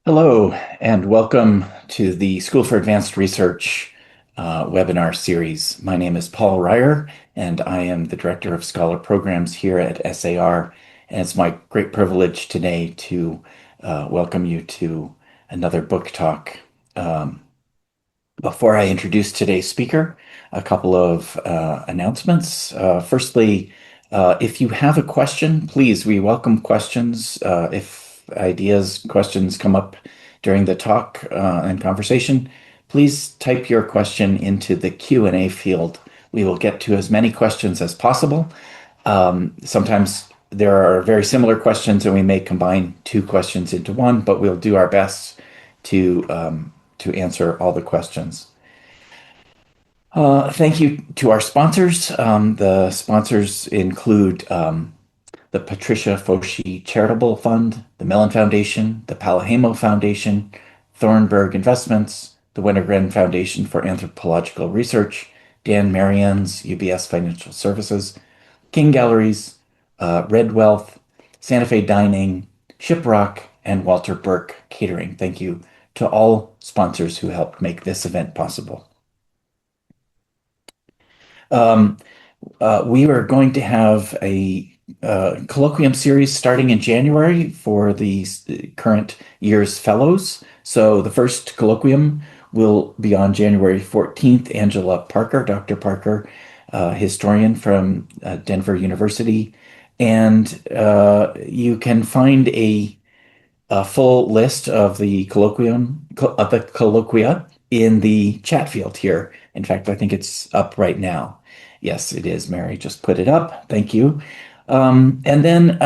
Hello, and welcome to the School for Advanced Research webinar series. My name is Paul Ryer, and I am the Director of Scholar Programs here at SAR. And it's my great privilege today to welcome you to another book talk. Before I introduce today's speaker, a couple of announcements. Firstly, if you have a question, please, we welcome questions. If questions come up during the talk and conversation, please type your question into the Q&A field. We will get to as many questions as possible. Sometimes there are very similar questions and we may combine two questions into one, but we'll do our best to answer all the questions. Thank you to our sponsors. The sponsors include the Patricia Foshi Charitable Fund, the Mellon Foundation, the Palahamo Foundation, Thornburg Investments, the Wintergren Foundation for Anthropological Research, Dan Marian's UBS Financial Services, King Galleries, Red Wealth, Santa Fe Dining, Shiprock, and Walter Burke Catering. Thank you to all sponsors who helped make this event possible. We are going to have a colloquium series starting in January for the current year's fellows. So the first colloquium will be on January 14th. Angela Parker, Dr. Parker, historian from Denver University. And you can find a full list of the colloquia in the chat field here. In fact, I think it's up right now. Yes, it is. Mary just put it up. Thank you. And then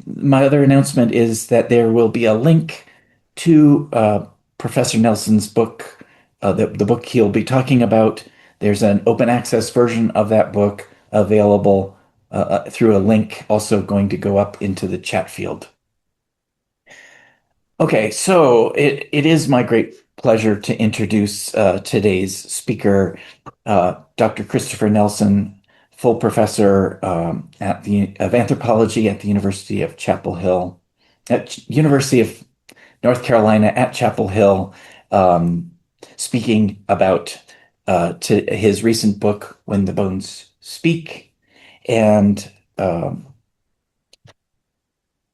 my other announcement is that there will be a link to Professor Nelson's book, the book he'll be talking about. There's an open access version of that book available through a link also going to go up into the chat field. Okay, so it is my great pleasure to introduce today's speaker, Dr. Christopher Nelson, full professor of anthropology at the University of Chapel Hill, at University of North Carolina at Chapel Hill, speaking about to his recent book, When the Bones Speak. And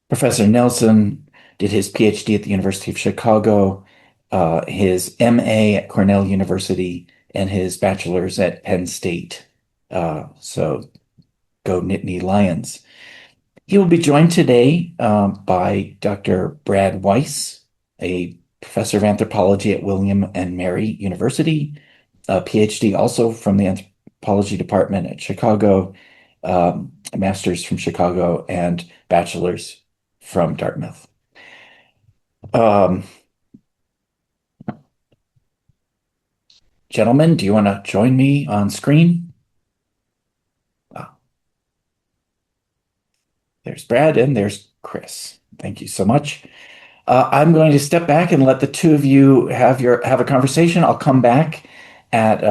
Professor Nelson did his PhD at the University of Chicago, his MA at Cornell University, and his bachelor's at Penn State. So go Nittany Lions. He will be joined today by Dr. Brad Weiss, a professor of anthropology at William and Mary University, a PhD also from the anthropology department at Chicago, a master's from Chicago, and bachelor's from Dartmouth. Gentlemen, do you want to join me on screen? There's Brad and there's Chris. Thank you so much. I'm going to step back and let the two of you have a conversation. I'll come back at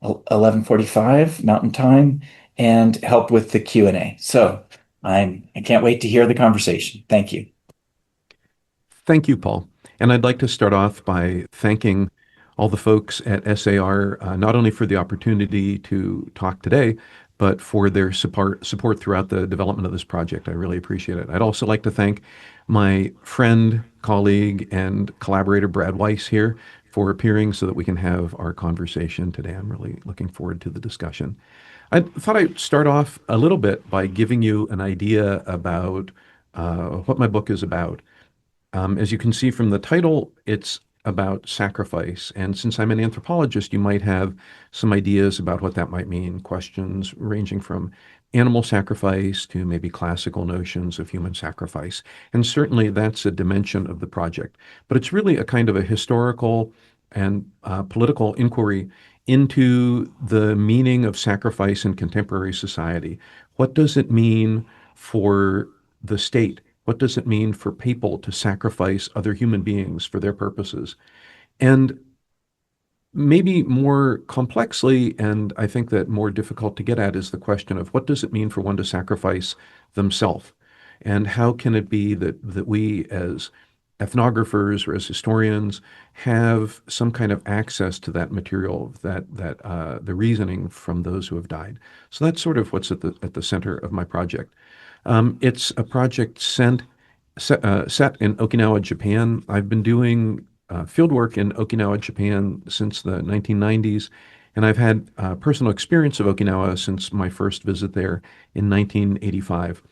11:45 Mountain Time and help with the Q&A. So I can't wait to hear the conversation. Thank you. Thank you, Paul. And I'd like to start off by thanking all the folks at SAR, not only for the opportunity to talk today, but for their support throughout the development of this project. I really appreciate it. I'd also like to thank my friend, colleague, and collaborator, Brad Weiss, here for appearing so that we can have our conversation today. I'm really looking forward to the discussion. I thought I'd start off a little bit by giving you an idea about what my book is about. As you can see from the title, it's about sacrifice. And since I'm an anthropologist, you might have some ideas about what that might mean, questions ranging from animal sacrifice to maybe classical notions of human sacrifice. And certainly that's a dimension of the project. But it's really a kind of a historical and political inquiry into the meaning of sacrifice in contemporary society. What does it mean for the state? What does it mean for people to sacrifice other human beings for their purposes? And maybe more complexly, and I think that more difficult to get at, is the question of what does it mean for one to sacrifice themselves? And how can it be that we as ethnographers or as historians have some kind of access to that material, that the reasoning from those who have died. So that's sort of what's at the center of my project. It's a project set in Okinawa, Japan. I've been doing field work in Okinawa, Japan since the 1990s, and I've had personal experience of Okinawa since my first visit there in 1985.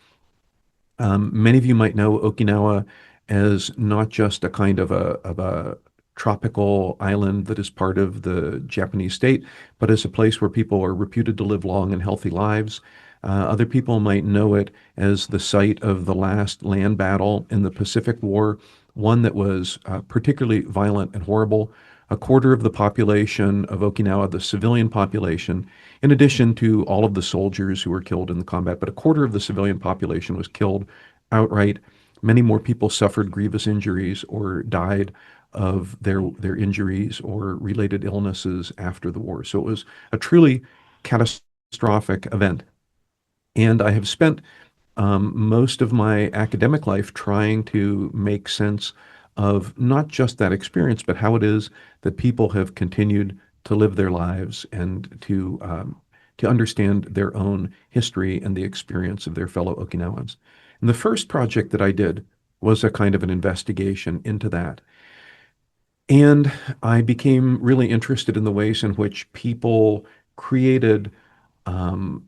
Many of you might know Okinawa as not just a kind of a tropical island that is part of the Japanese state, but as a place where people are reputed to live long and healthy lives. Other people might know it as the site of the last land battle in the Pacific War, one that was particularly violent and horrible. A quarter of the population of Okinawa, the civilian population, in addition to all of the soldiers who were killed in the combat, but a quarter of the civilian population was killed outright. Many more people suffered grievous injuries or died of their injuries or related illnesses after the war. So it was a truly catastrophic event. And I have spent most of my academic life trying to make sense of not just that experience, but how it is that people have continued to live their lives and to understand their own history and the experience of their fellow Okinawans. And the first project that I did was a kind of an investigation into that. And I became really interested in the ways in which people created um,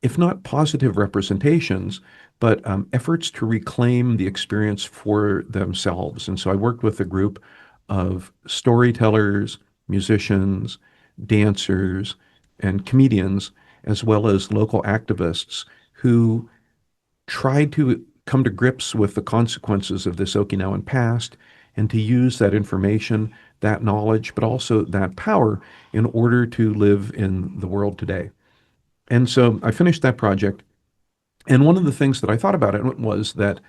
if not positive representations, but efforts to reclaim the experience for themselves. And so I worked with a group of storytellers, musicians, dancers, and comedians, as well as local activists who tried to come to grips with the consequences of this Okinawan past and to use that information, that knowledge, but also that power in order to live in the world today. And so I finished that project. And one of the things that I thought about it was that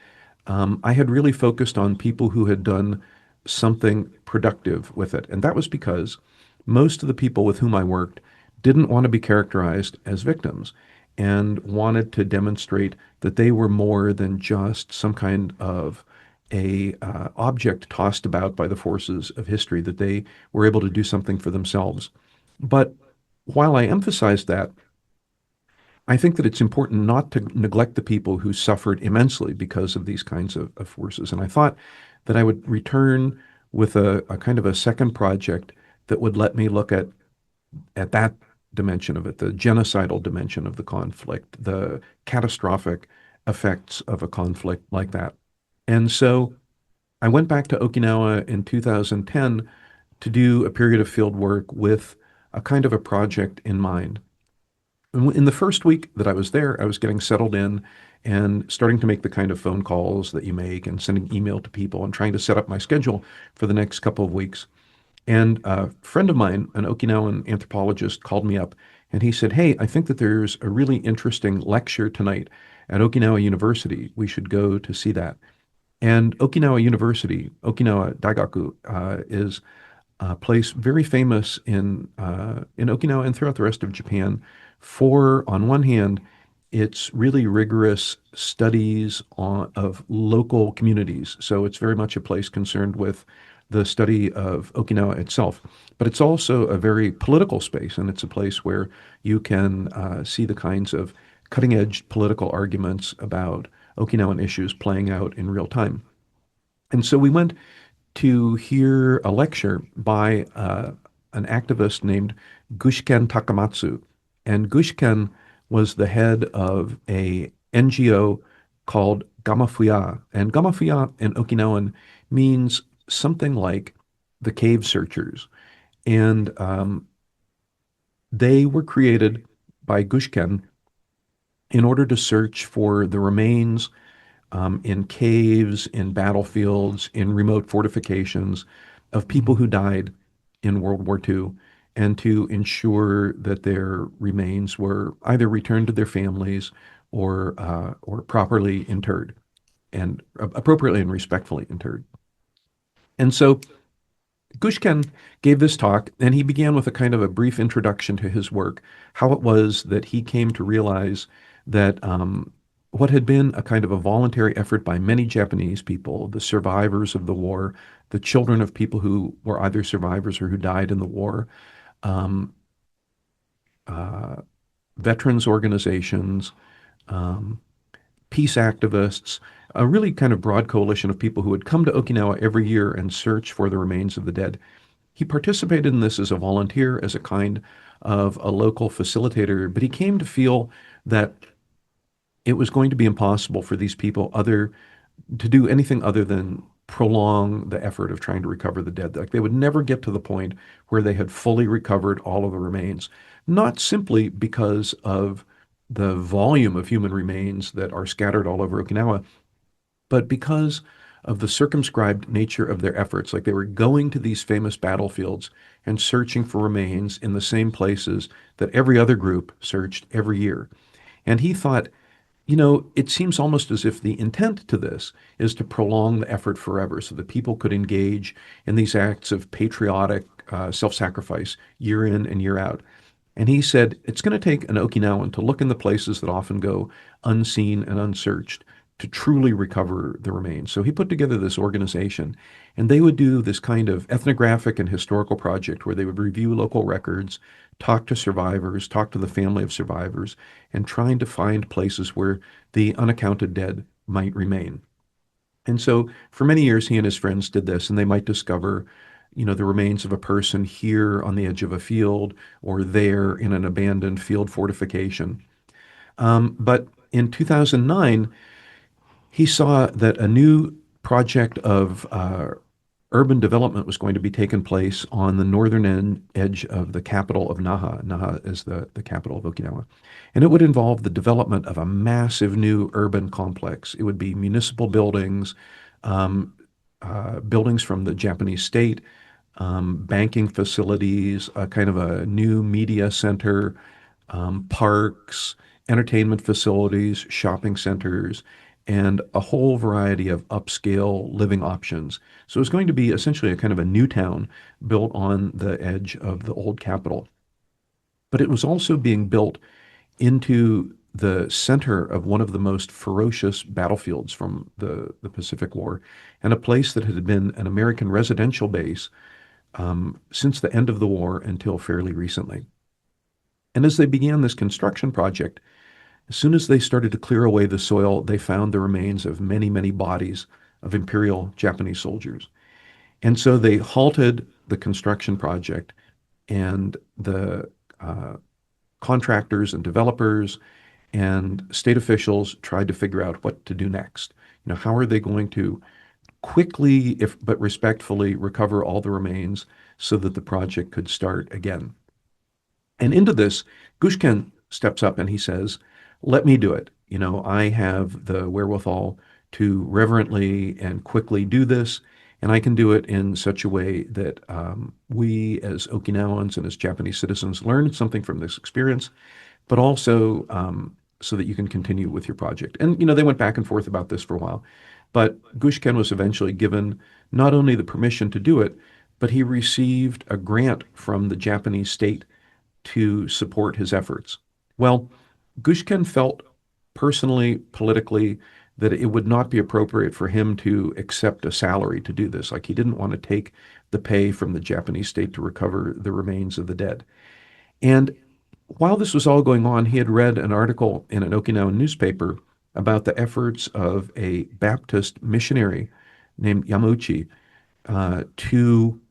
I had really focused on people who had done something productive with it. And that was because most of the people with whom I worked didn't want to be characterized as victims and wanted to demonstrate that they were more than just some kind of a object tossed about by the forces of history, that they were able to do something for themselves. But while I emphasized that, I think that it's important not to neglect the people who suffered immensely because of these kinds of forces. And I thought that I would return with a kind of a second project that would let me look at that dimension of it, the genocidal dimension of the conflict, the catastrophic effects of a conflict like that. And so I went back to Okinawa in 2010 to do a period of field work with a kind of a project in mind. In the first week that I was there, I was getting settled in and starting to make the kind of phone calls that you make and sending email to people and trying to set up my schedule for the next couple of weeks. And a friend of mine, an Okinawan anthropologist, called me up and he said, "Hey, I think that there's a really interesting lecture tonight at Okinawa University. We should go to see that." And Okinawa University, Okinawa Daigaku, is a place very famous in Okinawa and throughout the rest of Japan for, on one hand, its really rigorous studies of local communities. So it's very much a place concerned with the study of Okinawa itself. But it's also a very political space, and it's a place where you can see the kinds of cutting edge political arguments about Okinawan issues playing out in real time. And so we went to hear a lecture by an activist named Gushken Takamatsu. And Gushken was the head of a NGO called Gamafuya. And Gamafuya in Okinawan means something like the cave searchers. And they were created by Gushken in order to search for the remains in caves, in battlefields, in remote fortifications of people who died in World War II, and to ensure that their remains were either returned to their families or properly interred and appropriately and respectfully interred. And so Gushken gave this talk, and he began with a kind of a brief introduction to his work, how it was that he came to realize that what had been a kind of a voluntary effort by many Japanese people, the survivors of the war, the children of people who were either survivors or who died in the war, um, uh, veterans organizations, um, peace activists, a really kind of broad coalition of people who would come to Okinawa every year and search for the remains of the dead. He participated in this as a volunteer, as a kind of a local facilitator, but he came to feel that it was going to be impossible for these people other to do anything other than prolong the effort of trying to recover the dead. Like they would never get to the point where they had fully recovered all of the remains, not simply because of the volume of human remains that are scattered all over Okinawa, but because of the circumscribed nature of their efforts. Like they were going to these famous battlefields and searching for remains in the same places that every other group searched every year. And he thought, it seems almost as if the intent to this is to prolong the effort forever so that people could engage in these acts of patriotic self-sacrifice year in and year out. And he said, it's going to take an Okinawan to look in the places that often go unseen and unsearched to truly recover the remains. So he put together this organization, and they would do this kind of ethnographic and historical project where they would review local records, talk to survivors, talk to the family of survivors, and trying to find places where the unaccounted dead might remain. And so for many years, he and his friends did this, and they might discover, the remains of a person here on the edge of a field or there in an abandoned field fortification. But in 2009, he saw that a new project of urban development was going to be taking place on the northern edge of the capital of Naha. Naha is the capital of Okinawa. And it would involve the development of a massive new urban complex. It would be municipal buildings, um, buildings from the Japanese state, banking facilities, a kind of a new media center, parks, entertainment facilities, shopping centers, and a whole variety of upscale living options. So it's going to be essentially a kind of a new town built on the edge of the old capital. But it was also being built into the center of one of the most ferocious battlefields from the Pacific War, and a place that had been an American residential base since the end of the war until fairly recently. And as they began this construction project, as soon as they started to clear away the soil, they found the remains of many, many bodies of Imperial Japanese soldiers. And so they halted the construction project, and the contractors and developers and state officials tried to figure out what to do next. How are they going to quickly, if but respectfully, recover all the remains so that the project could start again? And into this, Gushken steps up and he says, let me do it. I have the wherewithal to reverently and quickly do this, and I can do it in such a way that we as Okinawans and as Japanese citizens learn something from this experience, but also so that you can continue with your project. And, they went back and forth about this for a while. But Gushken was eventually given not only the permission to do it, but he received a grant from the Japanese state to support his efforts. Well, Gushken felt personally, politically, that it would not be appropriate for him to accept a salary to do this. Like he didn't want to take the pay from the Japanese state to recover the remains of the dead. And while this was all going on, he had read an article in an Okinawan newspaper about the efforts of a Baptist missionary named Yamauchi to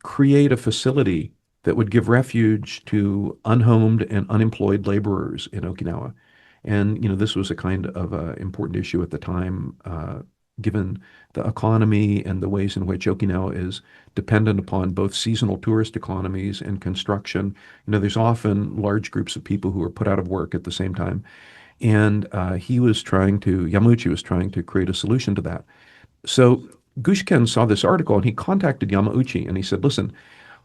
create a facility that would give refuge to unhomed and unemployed laborers in Okinawa. And, this was a kind of important issue at the time, given the economy and the ways in which Okinawa is dependent upon both seasonal tourist economies and construction. There's often large groups of people who are put out of work at the same time. And Yamauchi was trying to create a solution to that. So Gushken saw this article and he contacted Yamauchi and he said, listen,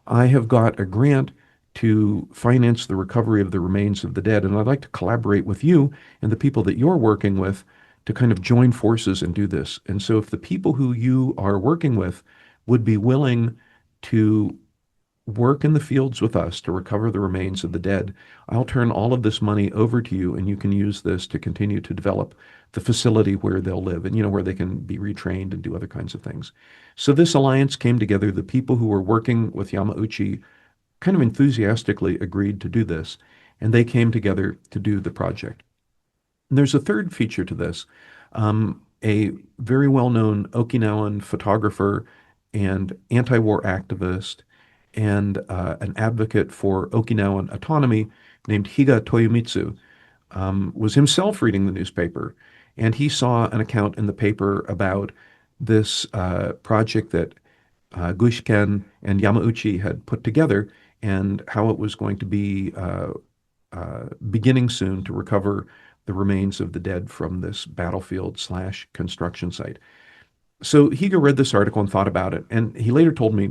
I have got a grant to finance the recovery of the remains of the dead, and I'd like to collaborate with you and the people that you're working with to kind of join forces and do this. And so if the people who you are working with would be willing to work in the fields with us to recover the remains of the dead, I'll turn all of this money over to you, and you can use this to continue to develop the facility where they'll live and, where they can be retrained and do other kinds of things. So this alliance came together. The people who were working with Yamauchi kind of enthusiastically agreed to do this, and they came together to do the project. And there's a third feature to this. A very well-known Okinawan photographer and anti-war activist and an advocate for Okinawan autonomy named Higa Toyomitsu was himself reading the newspaper, and he saw an account in the paper about this project that Guishken and Yamauchi had put together and how it was going to be beginning soon to recover the remains of the dead from this battlefield slash construction site. So Higa read this article and thought about it, and he later told me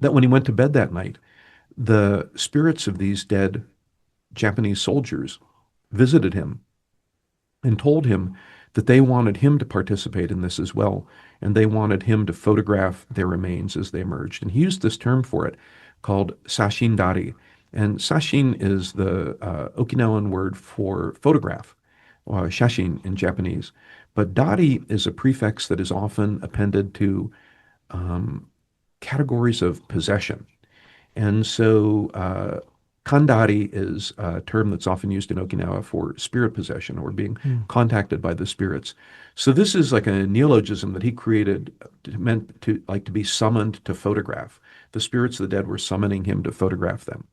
that when he went to bed that night, the spirits of these dead Japanese soldiers visited him and told him that they wanted him to participate in this as well, and they wanted him to photograph their remains as they emerged. And he used this term for it called sashindari. And sashin is the Okinawan word for photograph, shashin in Japanese. But dari is a prefix that is often appended to categories of possession. And so kandari is a term that's often used in Okinawa for spirit possession or being contacted by the spirits. So this is like a neologism that he created meant to like to be summoned to photograph. The spirits of the dead were summoning him to photograph them.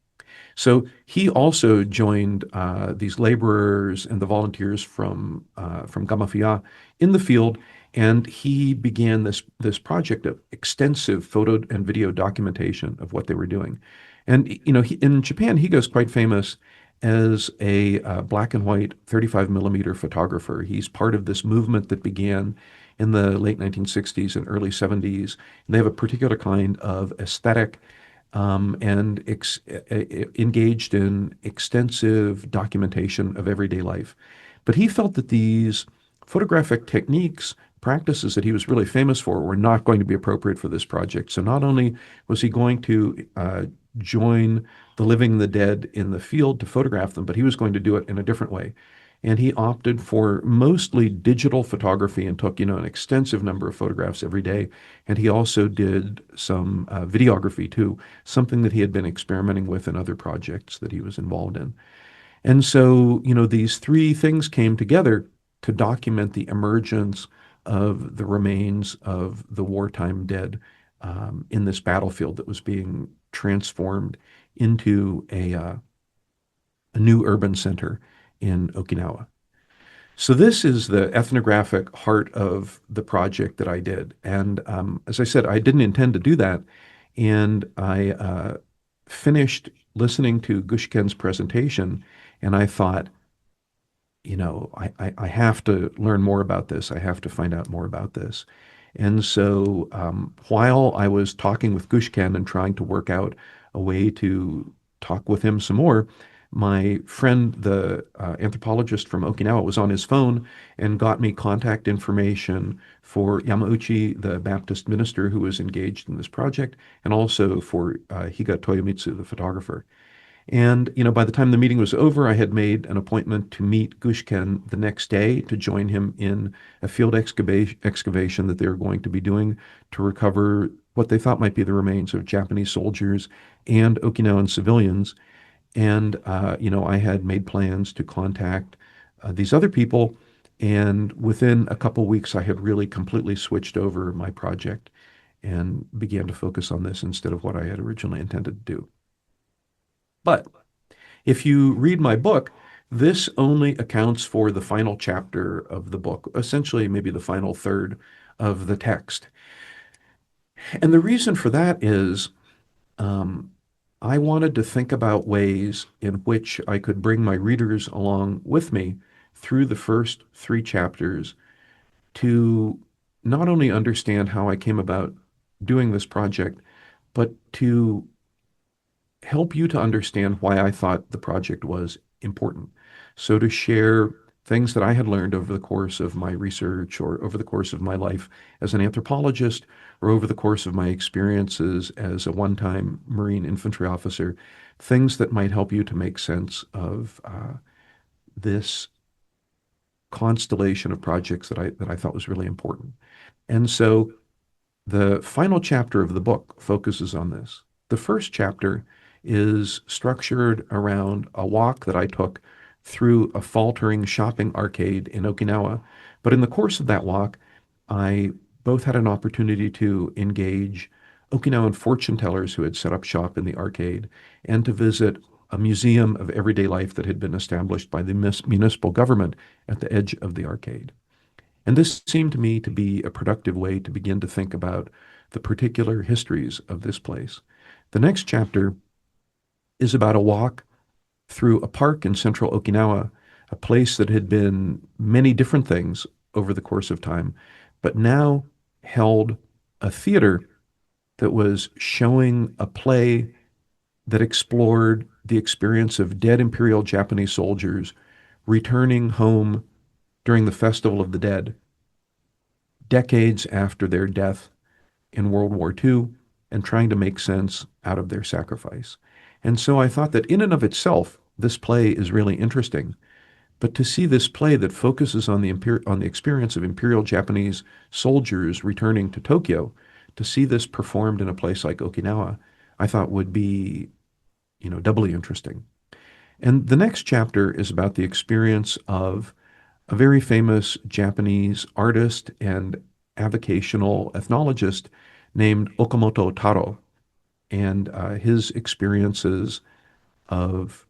So he also joined these laborers and the volunteers from Gamafia in the field, and he began this project of extensive photo and video documentation of what they were doing. And in Japan, he goes quite famous as a black and white 35 millimeter photographer. He's part of this movement that began in the late 1960s and early 70s. And they have a particular kind of aesthetic and engaged in extensive documentation of everyday life. But he felt that these photographic techniques, practices that he was really famous for, were not going to be appropriate for this project. So not only was he going to join the living and the dead in the field to photograph them, but he was going to do it in a different way. And he opted for mostly digital photography and took, an extensive number of photographs every day. And he also did some videography too, something that he had been experimenting with in other projects that he was involved in. And so, these three things came together to document the emergence of the remains of the wartime dead in this battlefield that was being transformed into a new urban center in Okinawa. So this is the ethnographic heart of the project that I did. And as I said, I didn't intend to do that. And I finished listening to Gushken's presentation, and I thought, I have to learn more about this. I have to find out more about this. And so while I was talking with Gushken and trying to work out a way to talk with him some more, my friend, the anthropologist from Okinawa, was on his phone and got me contact information for Yamauchi, the Baptist minister who was engaged in this project, and also for Higa Toyomitsu, the photographer. And, by the time the meeting was over, I had made an appointment to meet Gushken the next day to join him in a field excavation that they were going to be doing to recover what they thought might be the remains of Japanese soldiers and Okinawan civilians. And, I had made plans to contact these other people. And within a couple weeks, I had really completely switched over my project and began to focus on this instead of what I had originally intended to do. But if you read my book, this only accounts for the final chapter of the book, essentially maybe the final third of the text. And the reason for that is um, I wanted to think about ways in which I could bring my readers along with me through the first three chapters to not only understand how I came about doing this project, but to help you to understand why I thought the project was important. So to share things that I had learned over the course of my research or over the course of my life as an anthropologist or over the course of my experiences as a one-time Marine infantry officer, things that might help you to make sense of this constellation of projects that I thought was really important. And so the final chapter of the book focuses on this. The first chapter is structured around a walk that I took through a faltering shopping arcade in Okinawa. But in the course of that walk, I both had an opportunity to engage Okinawan fortune tellers who had set up shop in the arcade and to visit a museum of everyday life that had been established by the municipal government at the edge of the arcade. And this seemed to me to be a productive way to begin to think about the particular histories of this place. The next chapter is about a walk through a park in central Okinawa, a place that had been many different things over the course of time, but now held a theater that was showing a play that explored the experience of dead Imperial Japanese soldiers returning home during the Festival of the Dead, decades after their death in World War II, and trying to make sense out of their sacrifice. And so I thought that in and of itself, this play is really interesting. But to see this play that focuses on the experience of Imperial Japanese soldiers returning to Tokyo, to see this performed in a place like Okinawa, I thought would be, doubly interesting. And the next chapter is about the experience of a very famous Japanese artist and avocational ethnologist named Okamoto Taro, and his experiences of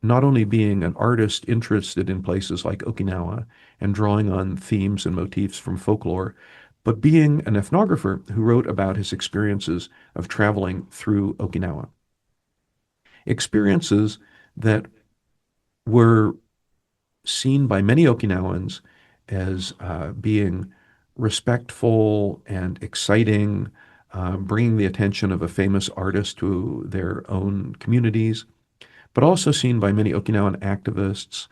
not only being an artist interested in places like Okinawa and drawing on themes and motifs from folklore, but being an ethnographer who wrote about his experiences of traveling through Okinawa. Experiences that were seen by many Okinawans as being respectful and exciting, bringing the attention of a famous artist to their own communities, but also seen by many Okinawan activists,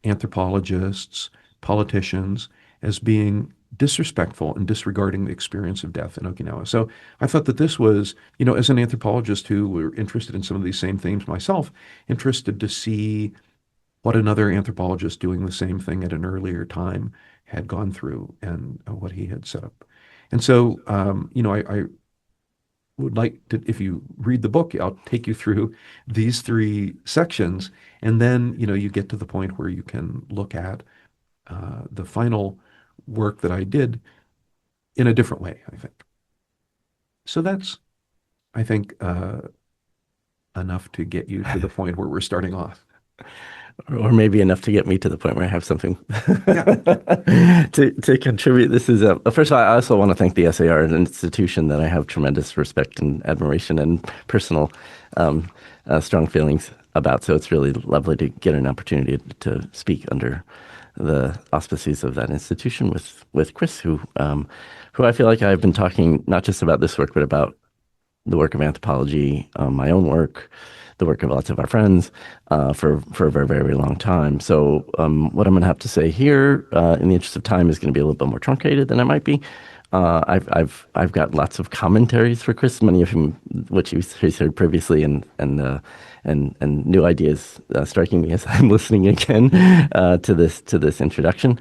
anthropologists, politicians as being disrespectful and disregarding the experience of death in Okinawa. So I thought that this was, as an anthropologist who were interested in some of these same themes myself, interested to see what another anthropologist doing the same thing at an earlier time had gone through and what he had set up. And so, I would like to, if you read the book, I'll take you through these three sections, and then, you get to the point where you can look at the final work that I did in a different way, I think. So that's, I think, enough to get you to the point where we're starting off. Or maybe enough to get me to the point where I have something Yeah. to contribute. This is first of all, I also want to thank the SAR, an institution that I have tremendous respect and admiration and personal strong feelings about. So it's really lovely to get an opportunity to speak under the auspices of that institution with Chris, who I feel like I've been talking not just about this work, but about the work of anthropology, my own work, the work of lots of our friends for a very, very long time. So what I'm going to have to say here, in the interest of time, is going to be a little bit more truncated than I might be. I've got lots of commentaries for Chris, many of whom which he's heard previously, and new ideas striking me as I'm listening again to this introduction.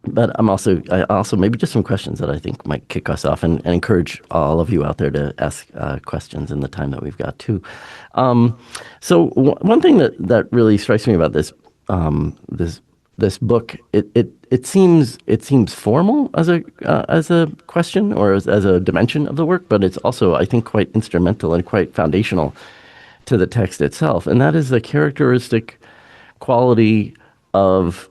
But I also maybe just some questions that I think might kick us off and encourage all of you out there to ask questions in the time that we've got too. So one thing that really strikes me about this book, it seems formal as a question or as a dimension of the work, but it's also, I think, quite instrumental and quite foundational to the text itself, and that is the characteristic quality of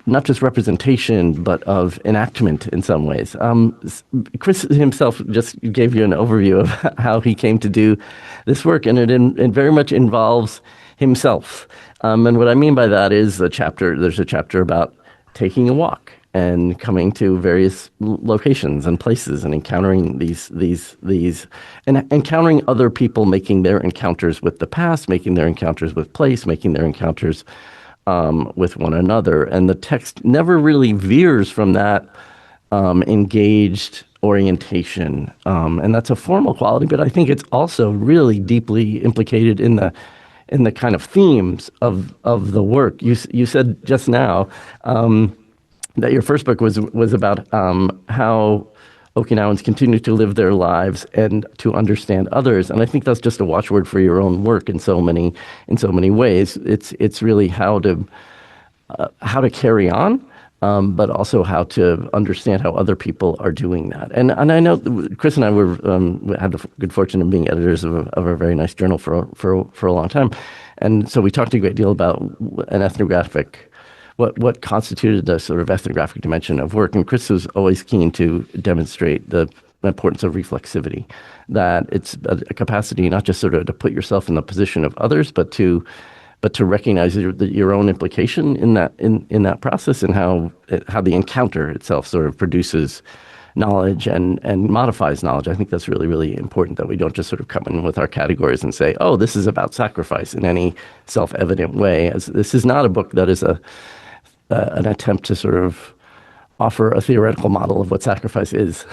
not just representation, but of enactment in some ways. Chris himself just gave you an overview of how he came to do this work, and it very much involves himself. And what I mean by that is there's a chapter about taking a walk. and coming to various locations and places and encountering and encountering other people, making their encounters with the past, making their encounters with place, making their encounters with one another. And the text never really veers from that engaged orientation. And that's a formal quality, but I think it's also really deeply implicated in the kind of themes of the work. You said just now that your first book was about how Okinawans continue to live their lives and to understand others, and I think that's just a watchword for your own work in so many ways. It's really how to carry on, but also how to understand how other people are doing that. And I know Chris and I had the good fortune of being editors of a very nice journal for a long time, and so we talked a great deal about an ethnographic. What constituted the sort of ethnographic dimension of work. And Chris was always keen to demonstrate the importance of reflexivity, that it's a capacity not just sort of to put yourself in the position of others, but to recognize your own implication in that process, and how the encounter itself sort of produces knowledge and modifies knowledge. I think that's really, really important, that we don't just sort of come in with our categories and say, oh, this is about sacrifice in any self-evident way. As this is not a book that is an attempt to sort of offer a theoretical model of what sacrifice is,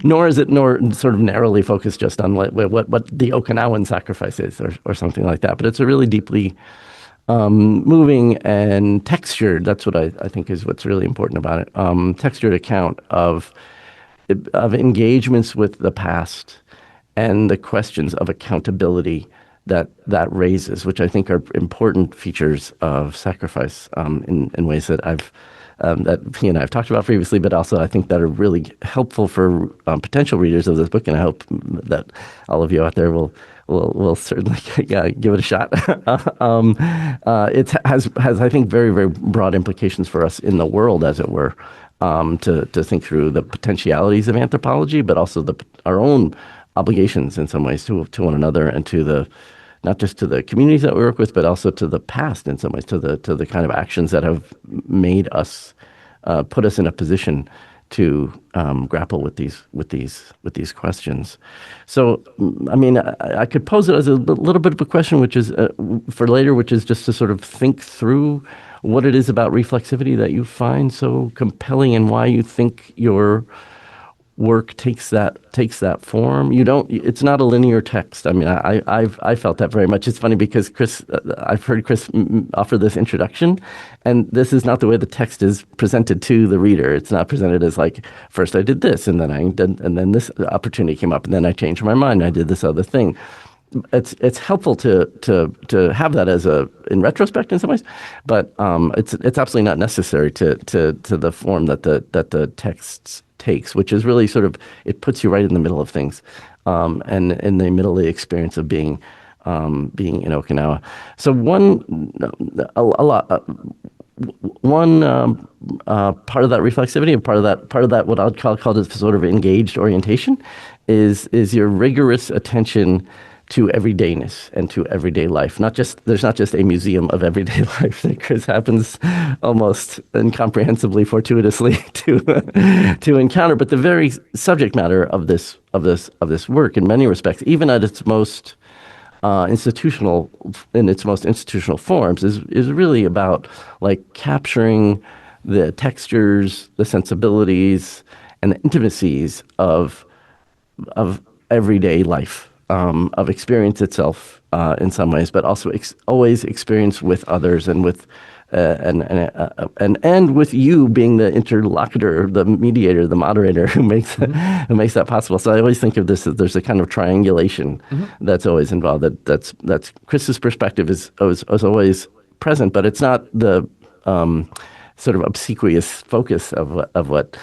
nor sort of narrowly focused just on what the Okinawan sacrifice is, or something like that. But it's a really deeply moving and textured. That's what I think is what's really important about it. Textured account of engagements with the past and the questions of accountability that raises, which I think are important features of sacrifice in ways that that he and I have talked about previously, but also I think that are really helpful for potential readers of this book, and I hope that all of you out there will certainly give it a shot. It has I think very, very broad implications for us in the world, as it were, to think through the potentialities of anthropology, but also our own obligations in some ways to one another, and to not just to the communities that we work with, but also to the past in some ways, to the kind of actions that have made us, put us in a position to grapple with these questions. So, I mean, I could pose it as a little bit of a question, which is for later, which is just to sort of think through what it is about reflexivity that you find so compelling, and why you think your work takes that form. It's not a linear text. I mean, I felt that very much. It's funny because I've heard Chris offer this introduction, and this is not the way the text is presented to the reader. It's not presented as like, first I did this, and then this opportunity came up, and then I changed my mind, and I did this other thing. It's helpful to have that as in retrospect in some ways, but it's absolutely not necessary to the form that the text takes, which is really sort of, it puts you right in the middle of things, and in the middle of the experience of being in Okinawa. So one part of that reflexivity, and part of that what I'd call this sort of engaged orientation, is your rigorous attention to everydayness and to everyday life. There's not just a museum of everyday life that Chris happens almost incomprehensibly, fortuitously to encounter, but the very subject matter of this work, in many respects, even at its most institutional forms, is really about like capturing the textures, the sensibilities, and the intimacies of everyday life. Of experience itself in some ways, but also always experience with others, and with and with you being the interlocutor, the mediator, the moderator who makes that possible. So I always think of this as there's a kind of triangulation that's always involved. That's Chris's perspective is always present, but it's not the sort of obsequious focus of what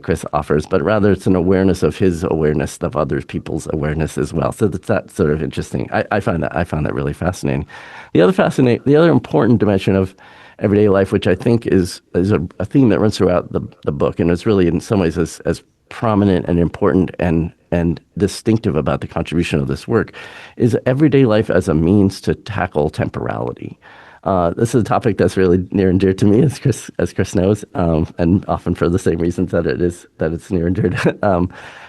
Chris offers, but rather it's an awareness of his awareness of other people's awareness as well. So that's sort of interesting. I found that really fascinating. The other important dimension of everyday life, which I think is a theme that runs throughout the book, and it's really in some ways as prominent and important and distinctive about the contribution of this work, is everyday life as a means to tackle temporality. This is a topic that's really near and dear to me, as Chris knows, and often for the same reasons that it's near and dear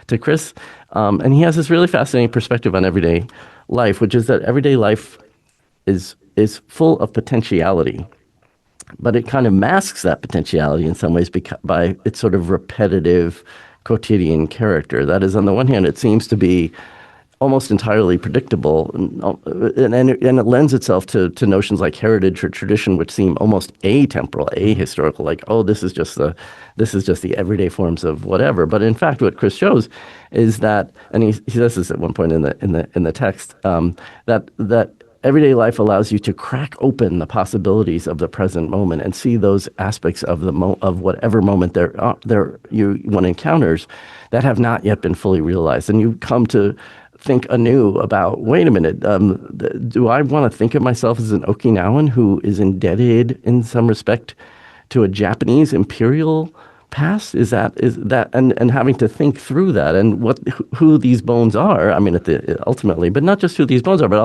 to Chris. And he has this really fascinating perspective on everyday life, which is that everyday life is full of potentiality, but it kind of masks that potentiality in some ways by its sort of repetitive quotidian character. That is, on the one hand, it seems to be almost entirely predictable, and it lends itself to notions like heritage or tradition, which seem almost atemporal, ahistorical, like, oh, this is just the everyday forms of whatever. But in fact, what Chris shows is that, and he says this at one point in the text, that everyday life allows you to crack open the possibilities of the present moment and see those aspects of of whatever moment one encounters that have not yet been fully realized, and you come to think anew about, wait a minute, do I want to think of myself as an Okinawan who is indebted in some respect to a Japanese imperial past? Is that and having to think through that and who these bones are. I mean, ultimately, but not just who these bones are, but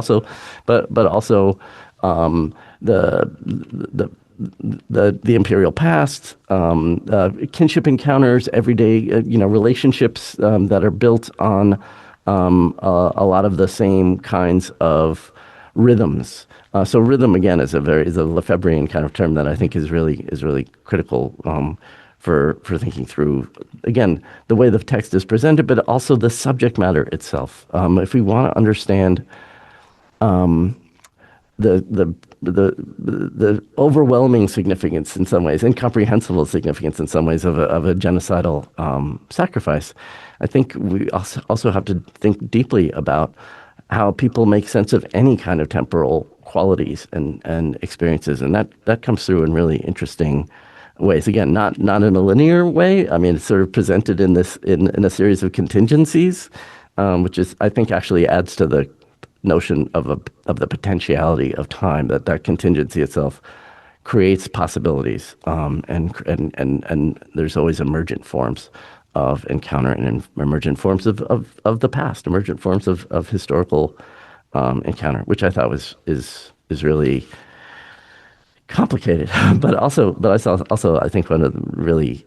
also the imperial past, kinship encounters, everyday relationships that are built on a lot of the same kinds of rhythms. So rhythm again is a Lefebvrean kind of term that I think is really critical for thinking through, again, the way the text is presented, but also the subject matter itself. If we want to understand the overwhelming significance in some ways, incomprehensible significance in some ways of a genocidal sacrifice, I think we also have to think deeply about how people make sense of any kind of temporal qualities and experiences, and that comes through in really interesting ways. Again, not in a linear way. I mean, it's sort of presented in a series of contingencies, which is, I think, actually adds to the notion of the potentiality of time. That contingency itself creates possibilities, and there's always emergent forms of encounter and emergent forms of the past, emergent forms of historical encounter, which I thought is really complicated, but also I think one of the really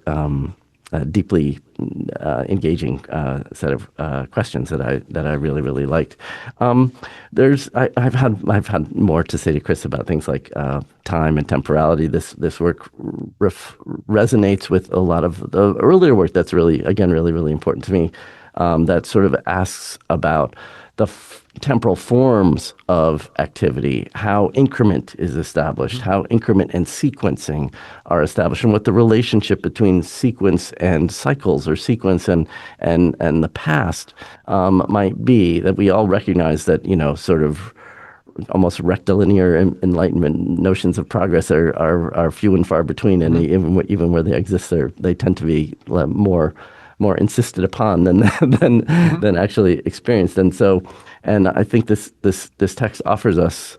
deeply engaging set of questions that I really liked. I've had more to say to Chris about things like time and temporality. This work resonates with a lot of the earlier work that's really important to me. That sort of asks about the temporal forms of activity, how increment is established, how increment and sequencing are established, and what the relationship between sequence and cycles, or sequence and the past might be. That we all recognize that, sort of almost rectilinear enlightenment notions of progress are few and far between, and even where they exist, they tend to be more insisted upon than actually experienced. And I think this text offers us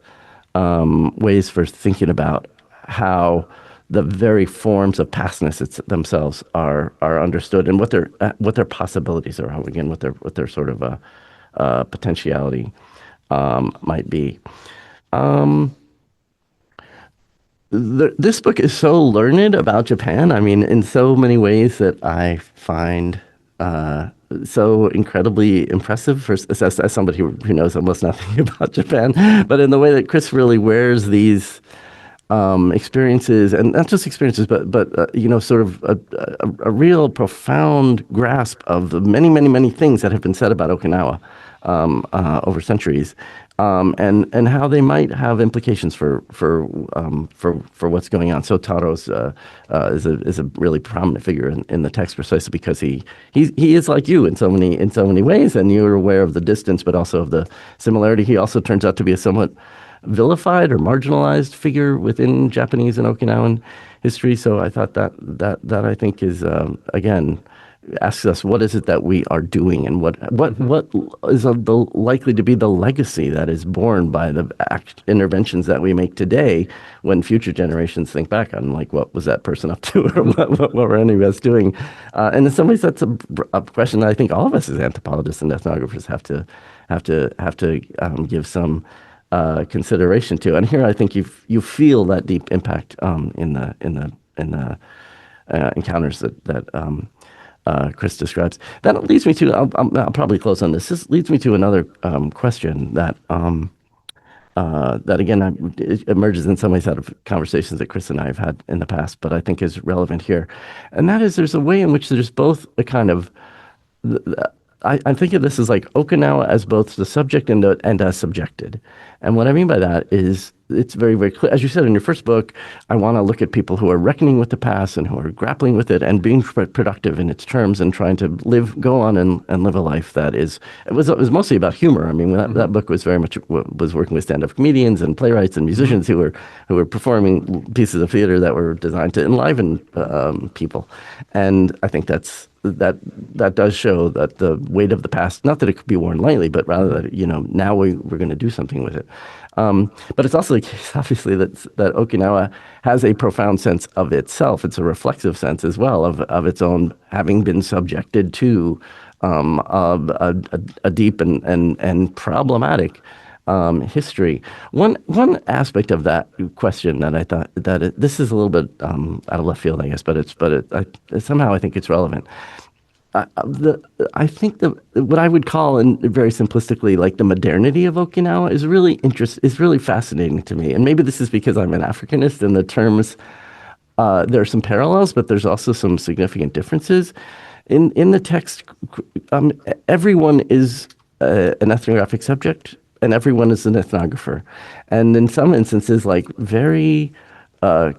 ways for thinking about how the very forms of pastness themselves are understood, and what their possibilities are, again, what their sort of potentiality might be. This book is so learned about Japan. I mean, in so many ways that I find so incredibly impressive as somebody who knows almost nothing about Japan, but in the way that Chris really wears these experiences, and not just experiences, but sort of a real profound grasp of the many things that have been said about Okinawa over centuries, and how they might have implications for what's going on. So Taro's is a really prominent figure in the text, precisely because he is like you in so many ways, and you're aware of the distance, but also of the similarity. He also turns out to be a somewhat vilified or marginalized figure within Japanese and Okinawan history. So I thought that I think is again asks us, what is it that we are doing, and what is likely to be the legacy that is born by the interventions that we make today, when future generations think back on, like, what was that person up to, or what were any of us doing? And in some ways, that's a question that I think all of us as anthropologists and ethnographers have to give some consideration to. And here, I think you feel that deep impact in the encounters that Chris describes. That leads me to, I'll probably close on this. This leads me to another question that again it emerges in some ways out of conversations that Chris and I have had in the past, but I think is relevant here. And that is there's a way in which there's both a kind of I think of this as like Okinawa as both the subject and as subjected. And what I mean by that is it's very, very clear. As you said in your first book, I want to look at people who are reckoning with the past and who are grappling with it and being productive in its terms and trying to go on and live a life that is, it was mostly about humor. I mean, that book was very much, was working with stand-up comedians and playwrights and musicians who were performing pieces of theater that were designed to enliven people. And I think that does show that the weight of the past, not that it could be worn lightly, but rather that, now we're going to do something with it. But it's also the case, obviously, that Okinawa has a profound sense of itself. It's a reflexive sense as well of its own having been subjected to a deep and problematic history. One aspect of that question that I thought this is a little bit out of left field, I guess, somehow I think it's relevant. I think what I would call, and very simplistically, like the modernity of Okinawa is really fascinating to me. And maybe this is because I'm an Africanist and the terms, there are some parallels, but there's also some significant differences. In the text, everyone is an ethnographic subject and everyone is an ethnographer. And in some instances, like very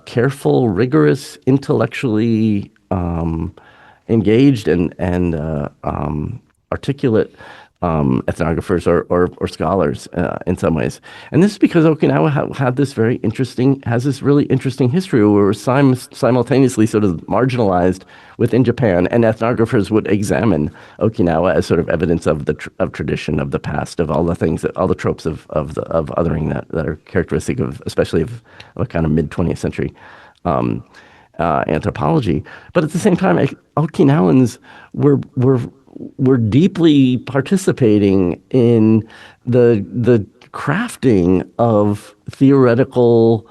careful, rigorous, intellectually engaged and articulate ethnographers or scholars in some ways. And this is because Okinawa has this really interesting history where we're simultaneously sort of marginalized within Japan, and ethnographers would examine Okinawa as sort of evidence of tradition, of the past, of all the things, all the tropes of othering that are characteristic of, especially of a kind of mid-20th century anthropology. But at the same time, Okinawans were deeply participating in the crafting of theoretical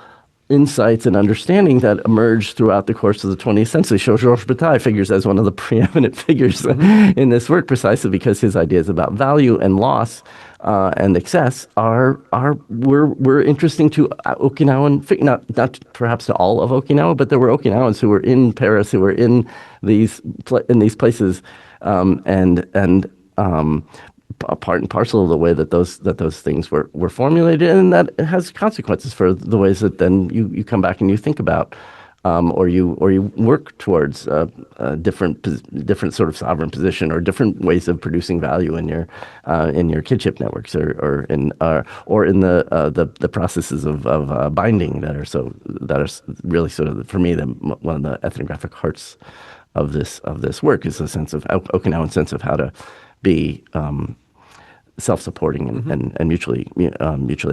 insights and understanding that emerged throughout the course of the 20th century. Georges Bataille figures as one of the preeminent figures in this work, precisely because his ideas about value and loss and excess were interesting to Okinawan, not perhaps to all of Okinawa, but there were Okinawans who were in Paris, who were in these places, and part and parcel of the way that those things were formulated, and that it has consequences for the ways that then you come back and you think about, or you work towards a different sort of sovereign position, or different ways of producing value in your kinship networks, or in the processes of binding that are really sort of, for me, one of the ethnographic hearts of this work is a sense of Okinawan sense of how to be self-supporting and mutually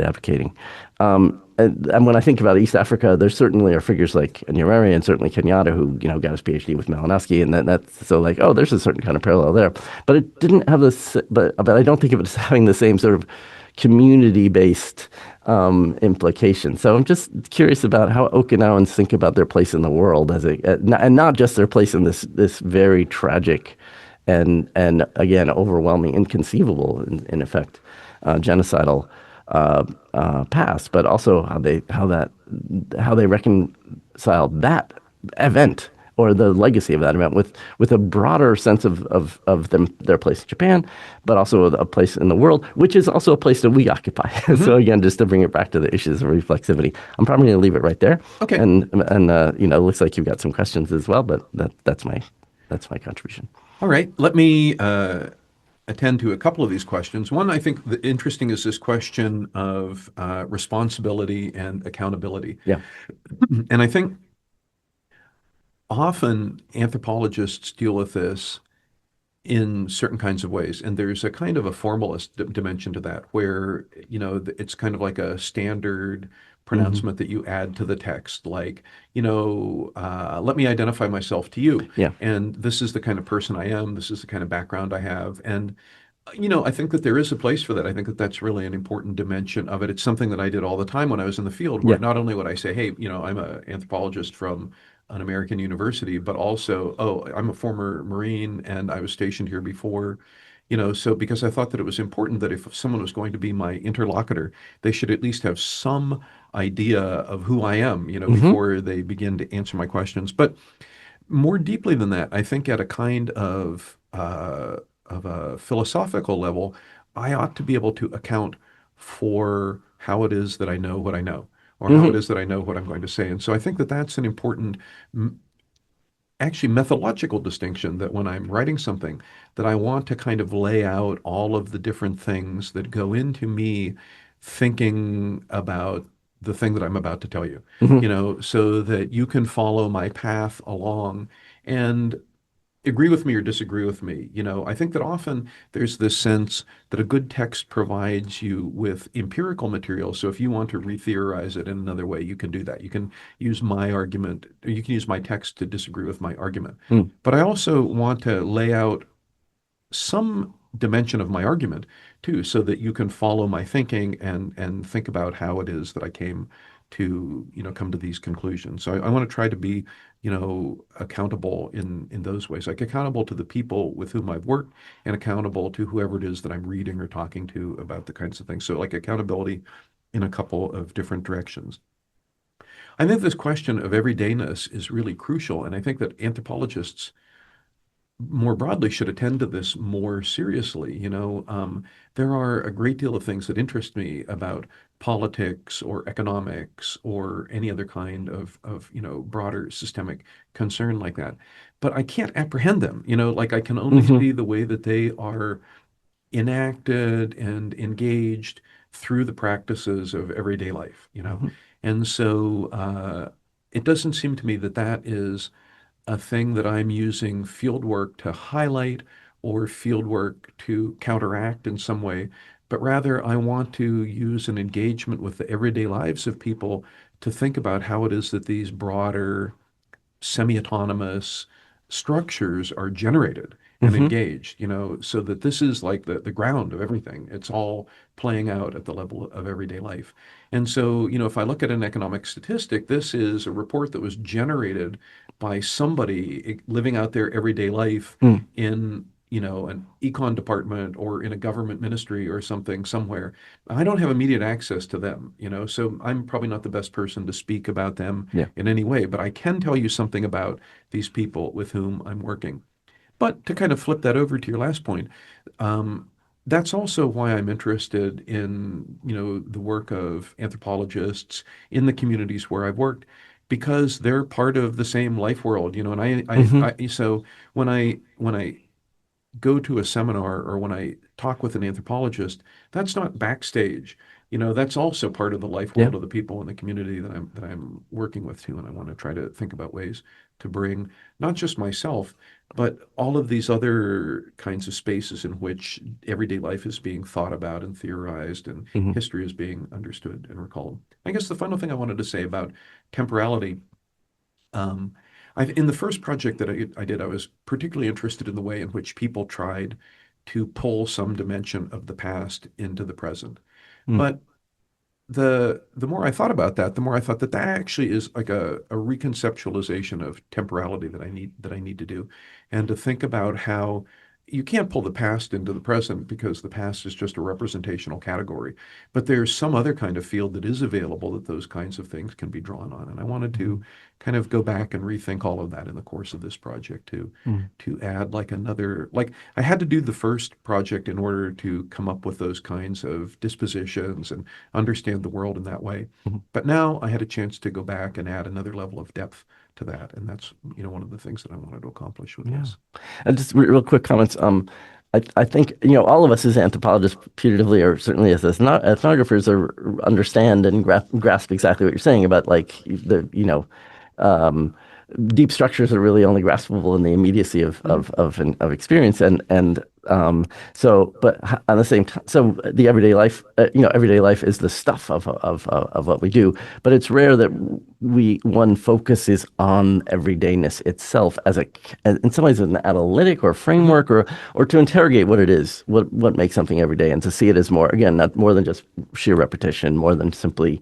advocating. And when I think about East Africa, there certainly are figures like Nyerere and certainly Kenyatta who got his PhD with Malinowski, and that's so like, oh, there's a certain kind of parallel there. But it didn't have this. But I don't think of it as having the same sort of community-based implication. So I'm just curious about how Okinawans think about their place in the world and not just their place in this very tragic and again overwhelming, inconceivable in effect, genocidal past, but also how they reconcile that event or the legacy of that event with a broader sense of their place in Japan, but also a place in the world, which is also a place that we occupy. So again, just to bring it back to the issues of reflexivity, I'm probably going to leave it right there. Okay. And it looks like you've got some questions as well, but that's my contribution. All right. Let me attend to a couple of these questions. One, I think interesting is this question of responsibility and accountability. Yeah. And I think often anthropologists deal with this in certain kinds of ways. And there's a kind of a formalist dimension to that, where, it's kind of like a standard pronouncement that you add to the text, like, let me identify myself to you. Yeah. And this is the kind of person I am. This is the kind of background I have. And I think that there is a place for that. I think that that's really an important dimension of it. It's something that I did all the time when I was in the field, where Yeah. not only would I say, hey, I'm an anthropologist from an American university, but also, oh, I'm a former Marine and I was stationed here before. So because I thought that it was important that if someone was going to be my interlocutor, they should at least have some idea of who I am, Hmm. before they begin to answer my questions. But more deeply than that, I think at a kind of a philosophical level, I ought to be able to account for how it is that I know what I know, or how it Hmm. is that I know what I'm going to say. And so I think that that's an important, actually methodological distinction, that when I'm writing something, that I want to kind of lay out all of the different things that go into me thinking about the thing that I'm about to tell you, Hmm. so that you can follow my path along and agree with me or disagree with me. I think that often there's this sense that a good text provides you with empirical material. So if you want to re-theorize it in another way, you can do that. You can use my argument, or you can use my text to disagree with my argument. Mm. But I also want to lay out some dimension of my argument too, so that you can follow my thinking and think about how it is that I came to, come to these conclusions. So I want to try to be, accountable in those ways, like accountable to the people with whom I've worked and accountable to whoever it is that I'm reading or talking to about the kinds of things. So like accountability in a couple of different directions. I think this question of everydayness is really crucial, and I think that anthropologists more broadly should attend to this more seriously. There are a great deal of things that interest me about politics or economics or any other kind of broader systemic concern like that. But I can't apprehend them, like I can only Hmm. see the way that they are enacted and engaged through the practices of everyday life. Hmm. And so it doesn't seem to me that that is a thing that I'm using fieldwork to highlight or fieldwork to counteract in some way, but rather I want to use an engagement with the everyday lives of people to think about how it is that these broader semi-autonomous structures are generated and Hmm. engaged, so that this is like the ground of everything. It's all playing out at the level of everyday life. And so, if I look at an economic statistic, this is a report that was generated by somebody living out their everyday life Mm. in, an econ department or in a government ministry or something somewhere. I don't have immediate access to them, so I'm probably not the best person to speak about them Yeah. in any way, but I can tell you something about these people with whom I'm working. But to kind of flip that over to your last point, um, that's also why I'm interested in, the work of anthropologists in the communities where I've worked, because they're part of the same life world, and Hmm. so when I go to a seminar or when I talk with an anthropologist, that's not backstage. That's also part of the life Yeah. world of the people in the community that I'm working with too. And I want to try to think about ways to bring not just myself, but all of these other kinds of spaces in which everyday life is being thought about and theorized and Hmm. history is being understood and recalled. I guess the final thing I wanted to say about temporality, um, in the first project that I did, I was particularly interested in the way in which people tried to pull some dimension of the past into the present. Mm. But the more I thought about that, the more I thought that that actually is like a reconceptualization of temporality that I need to do, and to think about how you can't pull the past into the present because the past is just a representational category. But there's some other kind of field that is available that those kinds of things can be drawn on. And I wanted to Hmm. kind of go back and rethink all of that in the course of this project Mm. to add like another, like I had to do the first project in order to come up with those kinds of dispositions and understand the world in that way. Mhm. But now I had a chance to go back and add another level of depth to that, and that's one of the things that I wanted to accomplish with Yeah. this. And just real quick comments. I think all of us as anthropologists, putatively, or certainly as ethnographers, understand and grasp exactly what you're saying about like um, deep structures are really only graspable in the immediacy of Mhm. of experience, and On the same time, so the everyday life, everyday life is the stuff of what we do. But it's rare that one focuses on everydayness itself as in some ways, an analytic or framework, or to interrogate what it is, what makes something every day, and to see it as more, again, not more than just sheer repetition, more than simply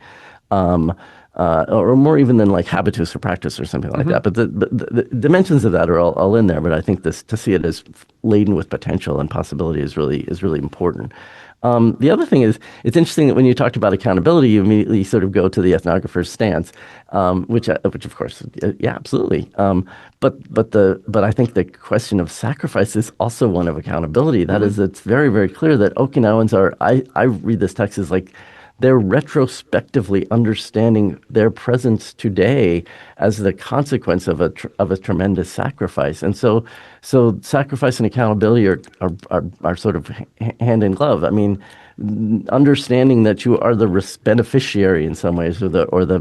um, or more even than like habitus or practice or something like that. But the dimensions of that are all in there. But I think this to see it as laden with potential and possibility is really important. The other thing is, it's interesting that when you talked about accountability, you immediately sort of go to the ethnographer's stance, which of course, yeah, absolutely. But I think the question of sacrifice is also one of accountability. That is, it's very, very clear that Okinawans are. I read this text as like they're retrospectively understanding their presence today as the consequence of a tremendous sacrifice. And so sacrifice and accountability are sort of hand in glove. I mean, understanding that you are the beneficiary in some ways, or the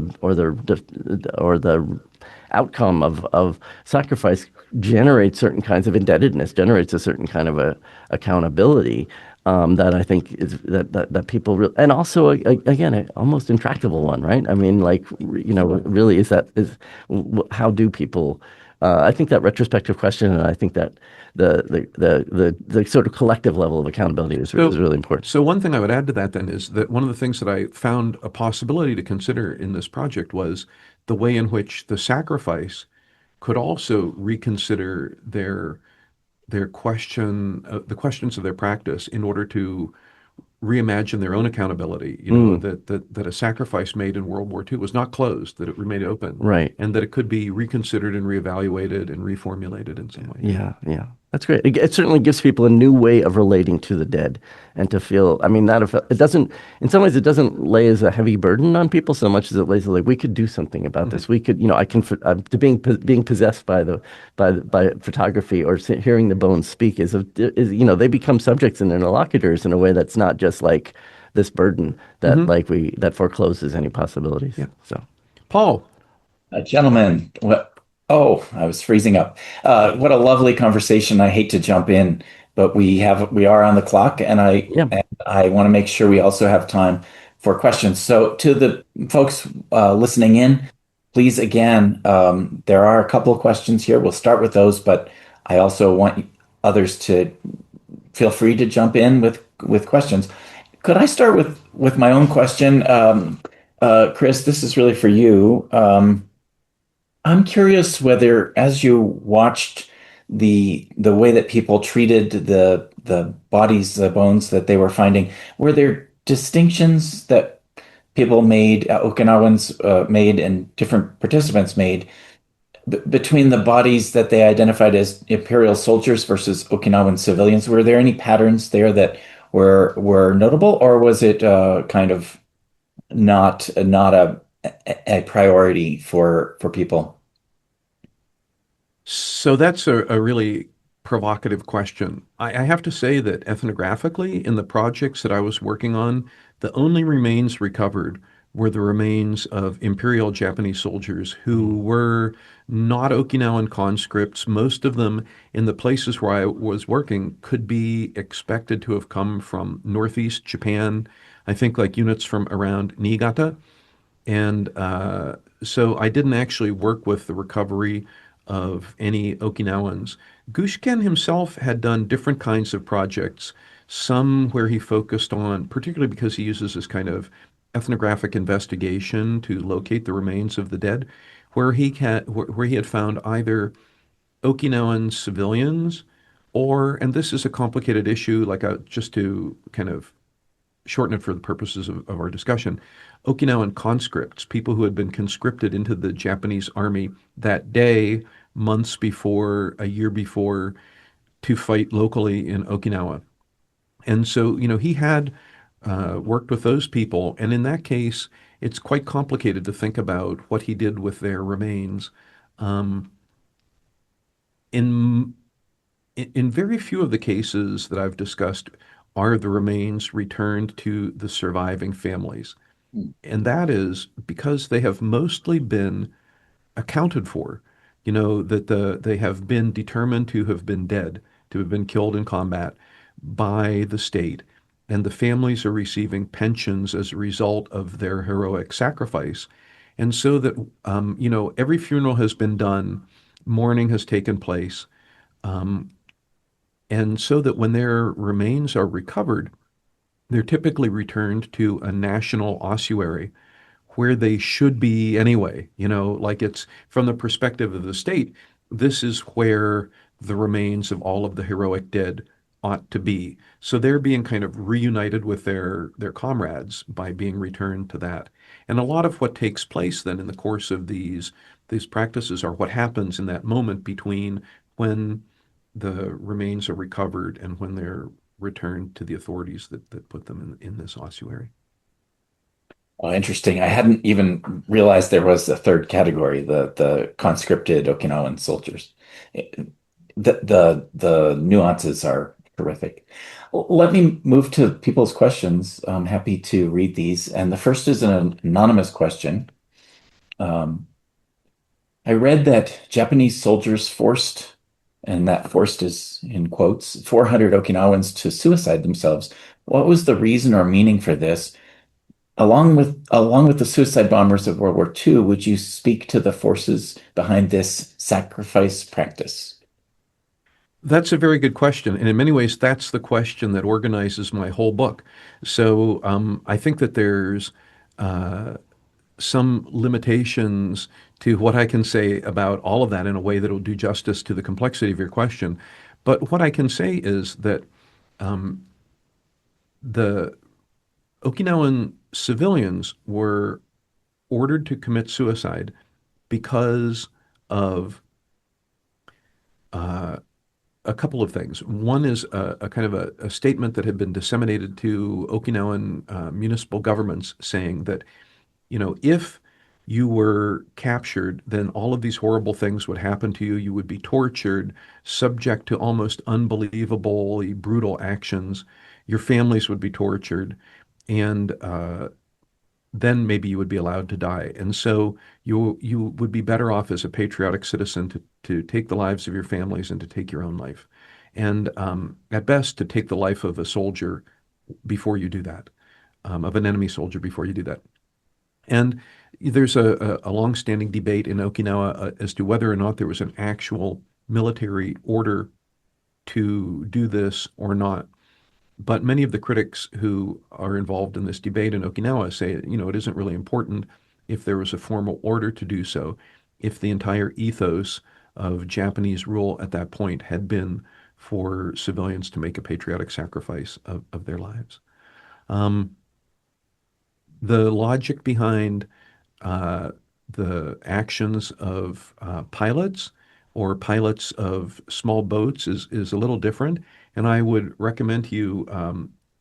outcome of sacrifice generates certain kinds of indebtedness, generates a certain kind of accountability, that I think is that people really, and also again, an almost intractable one, right? I mean, like, really, how do people? I think that retrospective question, and I think that the sort of collective level of accountability is really important. So one thing I would add to that then is that one of the things that I found a possibility to consider in this project was the way in which the sacrifice could also reconsider their the questions of their practice in order to reimagine their own accountability. That a sacrifice made in World War II was not closed, that it remained open, Right. and that it could be reconsidered and reevaluated and reformulated in some way. Yeah, yeah. That's great. It certainly gives people a new way of relating to the dead and to feel, I mean, it doesn't, in some ways, it doesn't lay as a heavy burden on people so much as it lays like, we could do something about this. We could, to being possessed by photography or hearing the bones speak they become subjects and interlocutors in a way that's not just like this burden that forecloses any possibilities. Yeah. So, Paul. Gentlemen, oh, I was freezing up. What a lovely conversation. I hate to jump in, but we are on the clock, and yeah. I want to make sure we also have time for questions. So to the folks listening in, please, again, there are a couple of questions here. We'll start with those, but I also want others to feel free to jump in with questions. Could I start with my own question? Chris, this is really for you. I'm curious whether, as you watched the way that people treated the bodies, the bones that they were finding, were there distinctions that people made, Okinawans made, and different participants made between the bodies that they identified as imperial soldiers versus Okinawan civilians? Were there any patterns there that were notable, or was it kind of not a priority for people? So that's a really provocative question. I have to say that ethnographically, in the projects that I was working on, the only remains recovered were the remains of Imperial Japanese soldiers who were not Okinawan conscripts. Most of them in the places where I was working could be expected to have come from Northeast Japan, I think like units from around Niigata. And so I didn't actually work with the recovery of any Okinawans. Gushken himself had done different kinds of projects, some where he focused on, particularly because he uses this kind of ethnographic investigation to locate the remains of the dead, where he had found either Okinawan civilians or, and this is a complicated issue, just to kind of shorten it for the purposes of our discussion, Okinawan conscripts, people who had been conscripted into the Japanese army that day, months before, a year before, to fight locally in Okinawa. And so, he had worked with those people. And in that case, it's quite complicated to think about what he did with their remains. In in very few of the cases that I've discussed are the remains returned to the surviving families. And that is because they have mostly been accounted for, that they have been determined to have been dead, to have been killed in combat. by the state, and the families are receiving pensions as a result of their heroic sacrifice. And so that, every funeral has been done, mourning has taken place, um, and so that when their remains are recovered, they're typically returned to a national ossuary where they should be anyway. Like it's from the perspective of the state, this is where the remains of all of the heroic dead ought to be. So they're being kind of reunited with their comrades by being returned to that. And a lot of what takes place then in the course of these practices are what happens in that moment between when the remains are recovered and when they're returned to the authorities that put them in this ossuary. Oh, interesting. I hadn't even realized there was a third category, the conscripted Okinawan soldiers. The nuances are terrific. Let me move to people's questions. I'm happy to read these. And the first is an anonymous question. Um, I read that Japanese soldiers forced, and that forced is in quotes, 400 Okinawans to suicide themselves. What was the reason or meaning for this? Along with the suicide bombers of World War II, would you speak to the forces behind this sacrifice practice? That's a very good question. And in many ways, that's the question that organizes my whole book. So I think that there's uh, some limitations to what I can say about all of that in a way that will do justice to the complexity of your question. But what I can say is that um, the Okinawan civilians were ordered to commit suicide because of uh, a couple of things. One is a kind of a statement that had been disseminated to Okinawan municipal governments saying that, if you were captured, then all of these horrible things would happen to you. You would be tortured, subject to almost unbelievably brutal actions. Your families would be tortured, and then maybe you would be allowed to die. And so you would be better off as a patriotic citizen to take the lives of your families and to take your own life. And at best, to take the life of a soldier before you do that, of an enemy soldier before you do that. And there's a longstanding debate in Okinawa as to whether or not there was an actual military order to do this or not. But many of the critics who are involved in this debate in Okinawa say, it isn't really important if there was a formal order to do so, if the entire ethos of Japanese rule at that point had been for civilians to make a patriotic sacrifice of their lives. Um, the logic behind uh, the actions of pilots or pilots of small boats is a little different. And I would recommend to you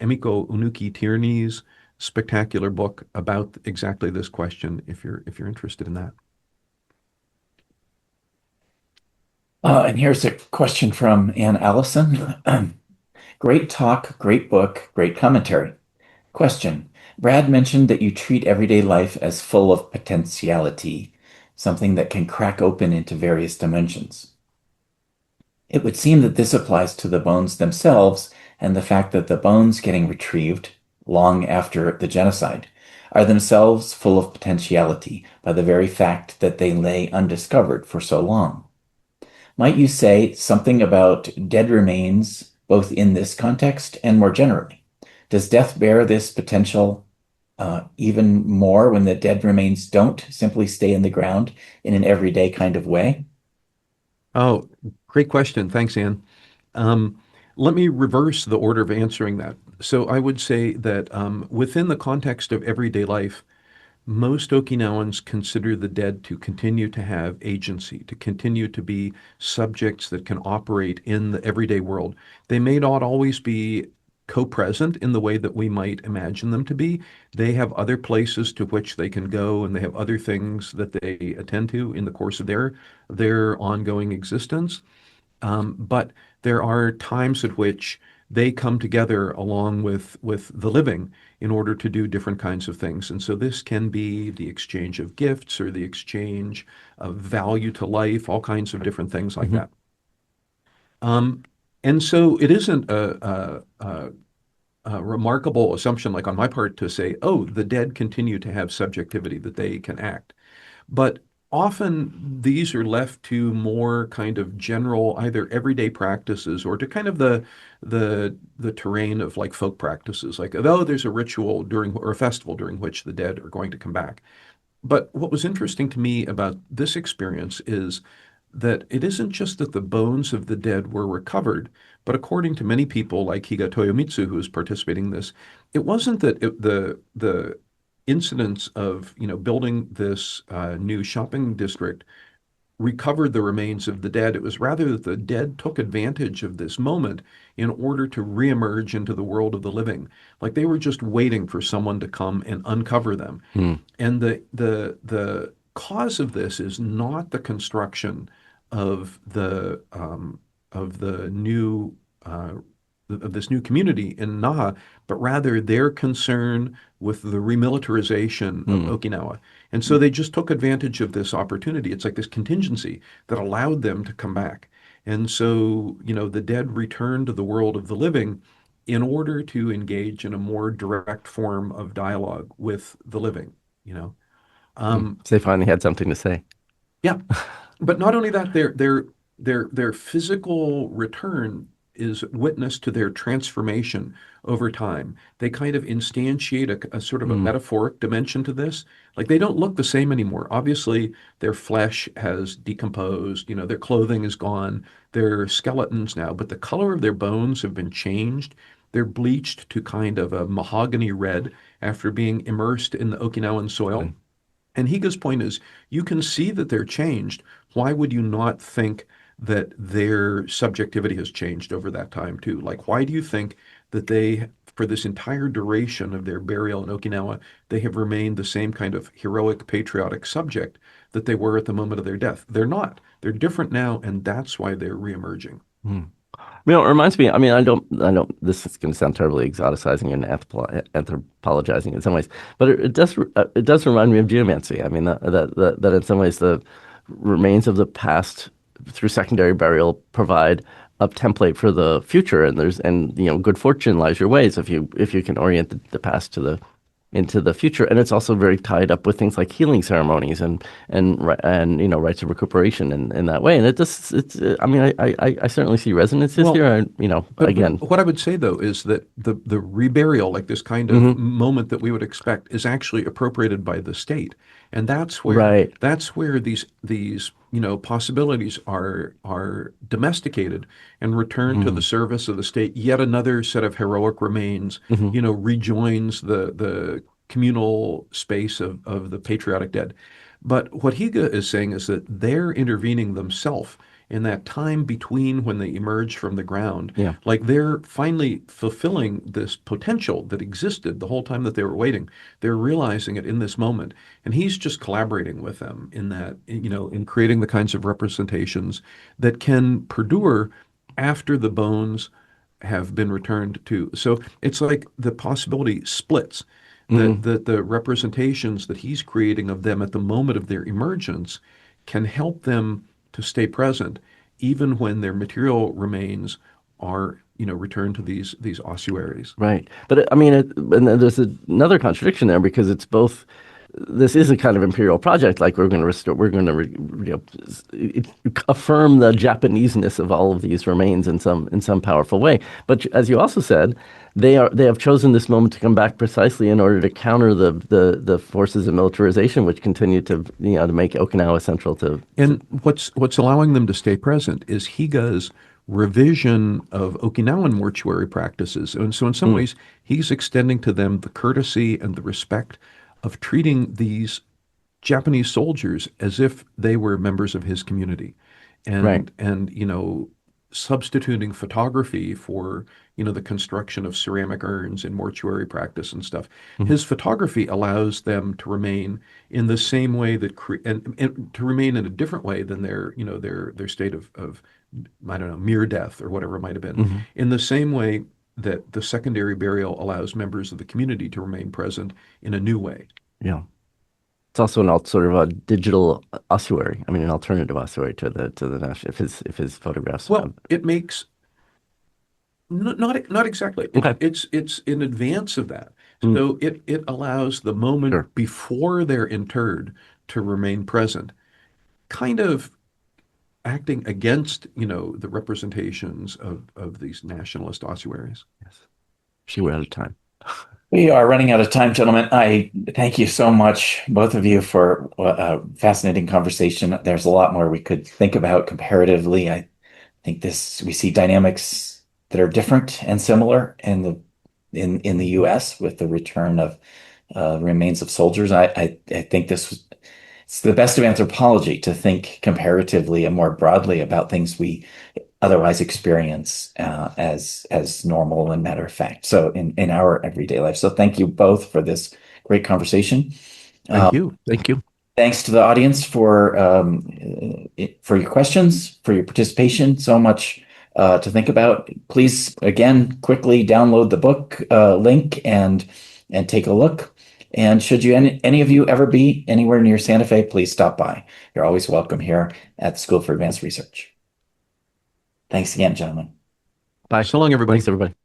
Emiko Unuki Tierney's spectacular book about exactly this question if you're interested in that. And here's a question from Ann Allison. Great talk, great book, great commentary. Question. Brad mentioned that you treat everyday life as full of potentiality, something that can crack open into various dimensions. It would seem that this applies to the bones themselves and the fact that the bones getting retrieved long after the genocide are themselves full of potentiality by the very fact that they lay undiscovered for so long. Might you say something about dead remains, both in this context and more generally? Does death bear this potential even more when the dead remains don't simply stay in the ground in an everyday kind of way? Oh, great question. Thanks, Anne. Um, Let me reverse the order of answering that. So I would say that within the context of everyday life, most Okinawans consider the dead to continue to have agency, to continue to be subjects that can operate in the everyday world. They may not always be co-present in the way that we might imagine them to be. They have other places to which they can go, and they have other things that they attend to in the course of their ongoing existence. But there are times at which they come together along with the living in order to do different kinds of things. And so this can be the exchange of gifts or the exchange of value to life, all kinds of different things like Mhm. that. Um, And so it isn't a remarkable assumption, like on my part, to say, oh, the dead continue to have subjectivity, that they can act. But often these are left to more kind of general, either everyday practices or to kind of the terrain of like folk practices, like, oh, there's a ritual during or a festival during which the dead are going to come back. But what was interesting to me about this experience is that it isn't just that the bones of the dead were recovered, but according to many people like Higa Toyomitsu, who was participating in this, it wasn't that the incidents of building this new shopping district recovered the remains of the dead. It was rather that the dead took advantage of this moment in order to reemerge into the world of the living. Like they were just waiting for someone to come and uncover them. Hmm. And the cause of this is not the construction of the new of this new community in Naha, but rather their concern with the remilitarization of Hmm. Okinawa. And so they just took advantage of this opportunity. It's like this contingency that allowed them to come back. And so, the dead returned to the world of the living in order to engage in a more direct form of dialogue with the living, you know. Hmm. Um, So they finally had something to say. yeah, but not only that, their physical return is witness to their transformation over time. They kind of instantiate a sort of a Hmm. metaphoric dimension to this. Like they don't look the same anymore. Obviously, their flesh has decomposed, their clothing is gone, they're skeletons now, but the color of their bones have been changed. They're bleached to kind of a mahogany red after being immersed in the Okinawan soil. Right. And Higa's point is, you can see that they're changed. Why would you not think that their subjectivity has changed over that time too? Like, why do you think that they, for this entire duration of their burial in Okinawa, they have remained the same kind of heroic, patriotic subject that they were at the moment of their death? They're not. They're different now, and that's why they're reemerging. Hmm. It reminds me. I mean, I don't. This is going to sound terribly exoticizing and anthropologizing in some ways, but it does remind me of geomancy. I mean, that in some ways the remains of the past through secondary burial provide a template for the future, and good fortune lies your ways if you can orient the past to the into the future, and it's also very tied up with things like healing ceremonies and rites of recuperation in that way. And I mean, I certainly see resonances Well, here. but Again. what I would say though is that the reburial, like this kind of Hmm. moment that we would expect, is actually appropriated by the state, and Right. that's where these possibilities are domesticated and returned to the Hmm. service of the state. Yet another set of heroic remains, Hmm. rejoins the communal space of the patriotic dead. But what Higa is saying is that they're intervening themselves in that time between when they emerge from the ground. Yeah. Like they're finally fulfilling this potential that existed the whole time that they were waiting. They're realizing it in this moment. And he's just collaborating with them in that, in creating the kinds of representations that can perdure after the bones have been returned to. So it's like the possibility splits, that Hmm. the representations that he's creating of them at the moment of their emergence can help them to stay present, even when their material remains are, returned to these ossuaries. Right. But and then there's another contradiction there because it's both. This is a kind of imperial project, like we're going to restore, we're going to affirm the Japaneseness of all of these remains in some powerful way. But as you also said, they have chosen this moment to come back precisely in order to counter the forces of militarization, which continue to make Okinawa central to. And what's allowing them to stay present is Higa's revision of Okinawan mortuary practices. And so in some Mm, ways, he's extending to them the courtesy and the respect of treating these Japanese soldiers as if they were members of his community, right. and substituting photography for the construction of ceramic urns in mortuary practice and stuff. Mhm. His photography allows them to remain in the same way and to remain in a different way than their state of I don't know, mere death or whatever it might have been, Mhm. in the same way that the secondary burial allows members of the community to remain present in a new way. Yeah. It's also sort of a digital ossuary. I mean, an alternative ossuary to the national. If his photographs have. Well, it makes Not exactly. Okay. It's in advance of that. Mm, So it allows the moment sure. before they're interred to remain present, kind of acting against, the representations of these nationalist ossuaries. Yes. See, we're out of time. We are running out of time, gentlemen. I thank you so much, both of you, for a fascinating conversation. There's a lot more we could think about comparatively. I think we see dynamics that are different and similar in the U.S. with the return of remains of soldiers. I think it's the best of anthropology to think comparatively and more broadly about things we otherwise experience as normal and matter of fact. So in our everyday life. So thank you both for this great conversation. Thank Um, you. Thank you. Thanks to the audience for your questions, for your participation. So much to think about. Please again quickly download the book link and take a look. And should any of you ever be anywhere near Santa Fe, please stop by. You're always welcome here at the School for Advanced Research. Thanks again, gentlemen. Bye. So long, everybody. Thanks, everybody.